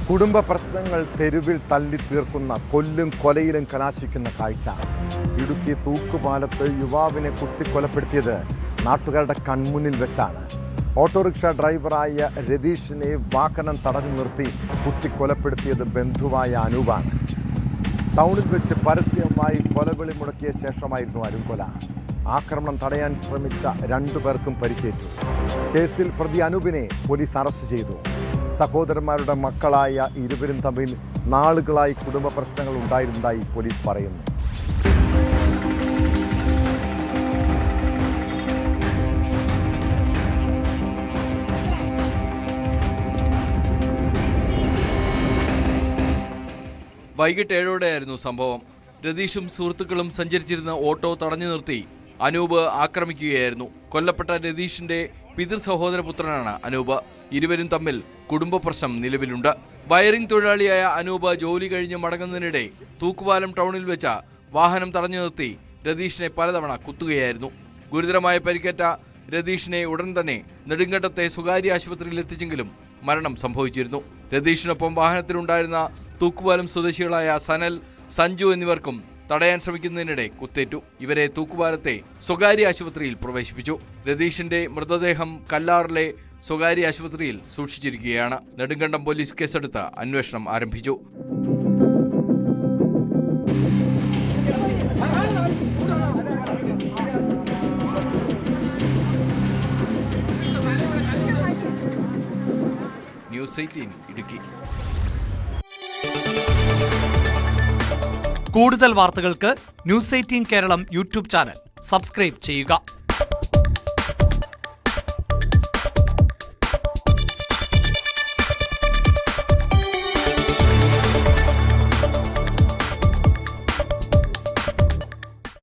കുടുംബ പ്രശ്നങ്ങൾ തെരുവിൽ തല്ലിത്തീർക്കുന്ന കൊല്ലും കൊലയിലും കലാശിക്കുന്ന കാഴ്ച. ഇടുക്കി തൂക്കുപാലത്ത് യുവാവിനെ കുത്തിക്കൊലപ്പെടുത്തിയത് നാട്ടുകാരുടെ കൺമുന്നിൽ വെച്ചാണ്. ഓട്ടോറിക്ഷ ഡ്രൈവറായ രതീഷിനെ വാഹനം തടഞ്ഞു നിർത്തി കുത്തിക്കൊലപ്പെടുത്തിയത് ബന്ധുവായ അനൂപാണ്. ടൗണിൽ വെച്ച് പരസ്യമായി കൊലവിളി മുടക്കിയ ശേഷമായിരുന്നു അരുംകൊല. ആക്രമണം തടയാൻ ശ്രമിച്ച 2 പേർക്കും പരിക്കേറ്റു. കേസിൽ പ്രതി അനൂപിനെ പോലീസ് അറസ്റ്റ് ചെയ്തു. സഹോദരന്മാരുടെ മക്കളായ ഇരുവരും തമ്മിൽ നാളുകളായി കുടുംബ പ്രശ്നങ്ങൾ ഉണ്ടായിരുന്നതായി പോലീസ് പറയുന്നു. വൈകിട്ട് 7ഓടെയായിരുന്നു സംഭവം. രതീഷും സുഹൃത്തുക്കളും സഞ്ചരിച്ചിരുന്ന ഓട്ടോ തടഞ്ഞു നിർത്തി അനൂപ് ആക്രമിക്കുകയായിരുന്നു. കൊല്ലപ്പെട്ട രതീഷിന്റെ പിതൃ സഹോദരപുത്രനാണ് അനൂപ്. ഇരുവരും തമ്മിൽ കുടുംബ പ്രശ്നം നിലവിലുണ്ട്. വയറിംഗ് തൊഴിലാളിയായ അനൂപ് ജോലി കഴിഞ്ഞ് മടങ്ങുന്നതിനിടെ തൂക്കുപാലം ടൗണിൽ വെച്ച വാഹനം തടഞ്ഞു നിർത്തി രതീഷിനെ പലതവണ കുത്തുകയായിരുന്നു. ഗുരുതരമായ പരിക്കേറ്റ രതീഷിനെ ഉടൻ തന്നെ നെടുങ്കണ്ടത്തെ സ്വകാര്യ ആശുപത്രിയിൽ എത്തിച്ചെങ്കിലും മരണം സംഭവിച്ചിരുന്നു. രതീഷിനൊപ്പം വാഹനത്തിലുണ്ടായിരുന്ന തൂക്കുപാലം സ്വദേശികളായ സനൽ, സഞ്ജു എന്നിവർക്കും തടയാൻ ശ്രമിക്കുന്നതിനിടെ കുത്തേറ്റു. ഇവരെ തൂക്കുപാലത്തെ സ്വകാര്യ ആശുപത്രിയിൽ പ്രവേശിപ്പിച്ചു. രതീഷിന്റെ മൃതദേഹം കല്ലാറിലെ സ്വകാര്യ ആശുപത്രിയിൽ സൂക്ഷിച്ചിരിക്കുകയാണ്. നെടുങ്കണ്ടം പോലീസ് കേസെടുത്ത് അന്വേഷണം ആരംഭിച്ചു. ന്യൂസ് 18 ഇടുക്കി. കൂടുതൽ വാർത്തകൾക്ക് news 18 Keralam YouTube channel subscribe ചെയ്യുക.